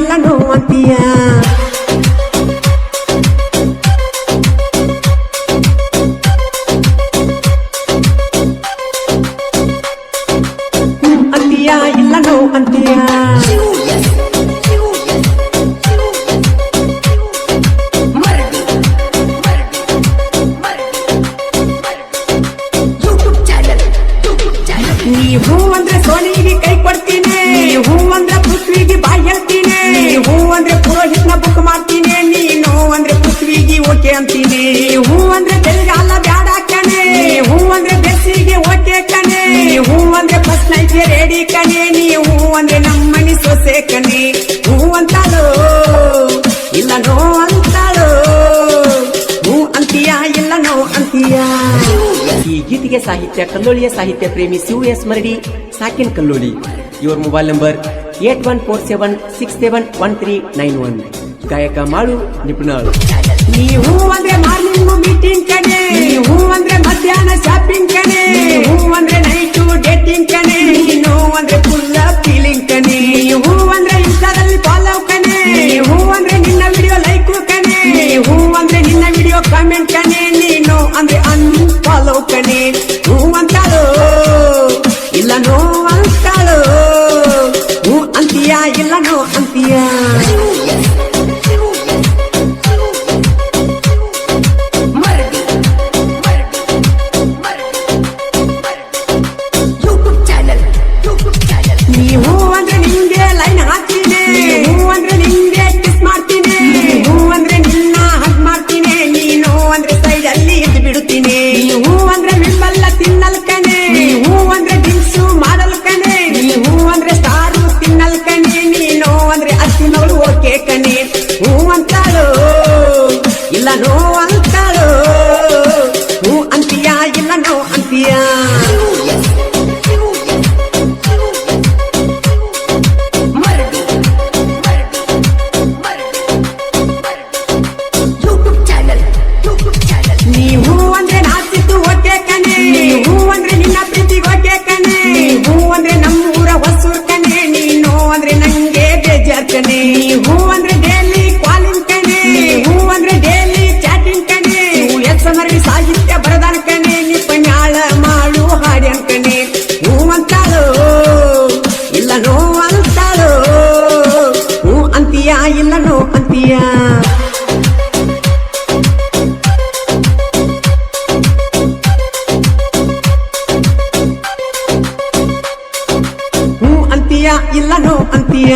ಇಲ್ಲ ನೋ ಅಂತೀಯ ಅಂತೀಯ ಇಲ್ಲ ನೋ ಅಂತೀಯ ನೀ ಹೂ ಅಂದ್ರೆ ಸೋನಿಗೆ ಕೈ ಕೊಡ್ತೀನಿ ಹೂ ಅಂದ್ರೆ ಪೃಥ್ವಿಗೆ ಬಾಯಿ ಹೇಳ್ತೀನಿ ಹೂ ಅಂದ್ರೆ ಪುರೋಹಿತ್ನ ಬುಕ್ ಮಾಡ್ತೀನಿ ನೀನು ಅಂದ್ರೆ ಪೃಥ್ವಿಗೆ ಓಕೆ ಅಂತೀನಿ ಹೂ ಅಂದ್ರೆ ಬೆಳಗಾಲ ಬ್ಯಾಡ ಕಣೆ ಹೂ ಅಂದ್ರೆ ಬೆಸ್ಸಿಗೆ ಓಕೆ ಕಣೆ ಹೂ ಅಂದ್ರೆ ಫಸ್ಟ್ ನೈಟ್ಗೆ ರೆಡಿ ಕಣೆ ನೀ ಹೂ ಅಂದ್ರೆ ನಮ್ಮನಿ ಸೊಸೆ ಕಣೆ ಹೂ ಅಂತಾಳು ಇಲ್ಲ ನೋ ಅಂತಾಳು ಹೂ ಅಂತೀಯ ಇಲ್ಲ ನೋ ಅಂತೀಯ ಈ ಗೀತೆಗೆ ಸಾಹಿತ್ಯ ಕಲ್ಲೋಳಿಯ ಸಾಹಿತ್ಯ ಪ್ರೇಮಿ CUS ಮರಡಿ ಸಾಕಿನ್ ಕಲ್ಲೋಳಿ ಇವರ ಮೊಬೈಲ್ ನಂಬರ್ 8147671391 ಗಾಯಕ ಮಾಡು ನಿಪುಣರು ನೀ ಹೂ ಅಂದ್ರೆ ಮಾರ್ನಿಂಗ್ ಮೀಟಿಂಗ್ ಕಣೆ ಹೂ ಅಂದ್ರೆ ಮಧ್ಯಾಹ್ನ ಶಾಪಿಂಗ್ ಕಣೆ ಹೂ ಅಂದ್ರೆ ನೈಟು ಡೇಟಿಂಗ್ ಕಣೆ ನೀನು ಅಂದ್ರೆ ಫುಲ್ ಫೀಲಿಂಗ್ ಕಣೆ ಹೂ ಅಂದ್ರೆ ಇನ್ಸ್ಟಾದಲ್ಲಿ ಫಾಲೋ ಕಣೆ ಹೂ ಅಂದ್ರೆ ನಿನ್ನ ವಿಡಿಯೋ ಲೈಕ್ ಕಣೆ ಹೂ ಅಂದ್ರೆ ನಿನ್ನ ವಿಡಿಯೋ ಕಾಮೆಂಟ್ ಕಣೆ ನೀನು ಅಂದ್ರೆ ಅನ್ಫಾಲೋ ಕಣೆ ಹೂ ಅಂತಾಳು ಇಲ್ಲ ನೋ ಅಂತಾಳು ಹೂ ಅಂತೀಯ ಇಲ್ಲ ನೋ ಅಂತೀಯ ನೀ ಹೂ ಅಂದ್ರೆ ನಿಂಗೆ ಲೈನ್ ಹಾಕ್ತೀನಿ ಹೂ ಅಂದ್ರೆ ನಿಂಗೆ ಕಿಸ್ ಮಾಡ್ತೀನಿ ಹೂ ಅಂದ್ರೆ ನಿನ್ನ ಹಗ್ ಮಾಡ್ತೀನಿ ನೀನು ಅಂದ್ರೆ ಸೈಡ್ ಅಲ್ಲಿ ಇದ್ದು ಬಿಡುತ್ತೀನಿ ಹೂ ಅಂದ್ರೆ ವಿಂಬಲ್ಲ ತಿನ್ನಲ್ ಕಣೆ ಹೂ ಅಂದ್ರೆ ಡಿನ್ಸು ಮಾಡಲ್ ಕಣೆ ಹೂ ಅಂದ್ರೆ ಸ್ಟಾರು ತಿನ್ನಲ್ ಕಣೆ ನೀನು ಅಂದ್ರೆ ಅರ್ಜುನವಳು ಓಕೆ ಕಣೆ ಹೂ ಅಂತಾಳು ಇಲ್ಲ ನೋ ಅಂತಾಳು ಹೂ ಅಂತೀಯ ಇಲ್ಲ ನೋ ಅಂತೀಯ ನೀ ಹೂ ಅಂದ್ರೆ ನಾಚಿತ್ತು ಓಕೆ ಕಣೆ ಹೂ ಅಂದ್ರೆ ನಿನ್ನ ಪ್ರೀತಿಗೆ ಓಕೆ ಕಣೆ ಹೂ ಅಂದ್ರೆ ನಮ್ಮೂರ ಹೊಸೂರ್ ಕಣೆ ನೀನು ಅಂದ್ರೆ ನಂಗೆ ಬೇಜಾರ್ ಕಣೆ ಹೂ ಅಂದ್ರೆ ಡೈಲಿ ಕಾಲಿಂಗ್ ಕಣೆ ಹೂ ಅಂದ್ರೆ ಡೈಲಿ ಚಾಟಿಂಗ್ ಕಣೆ ಹೂ ಮರಳಿ ಸಾಹಿತ್ಯ ಬರದಾನ ಕಣೆ ನಿಪಣ್ಯಾಳ ಮಾಡು ಹಾಡ್ಯಾನ್ ಕಣೆ ಹೂ ಅಂತಾಳು ಇಲ್ಲ ನೋ ಅಂತಾಳು ಹೂ ಅಂತೀಯ ಇಲ್ಲ ನೋ ಅಂತೀಯ ಹೂ ಅಂತೀಯ ಇಲ್ಲ ನೋ ಅಂತೀಯ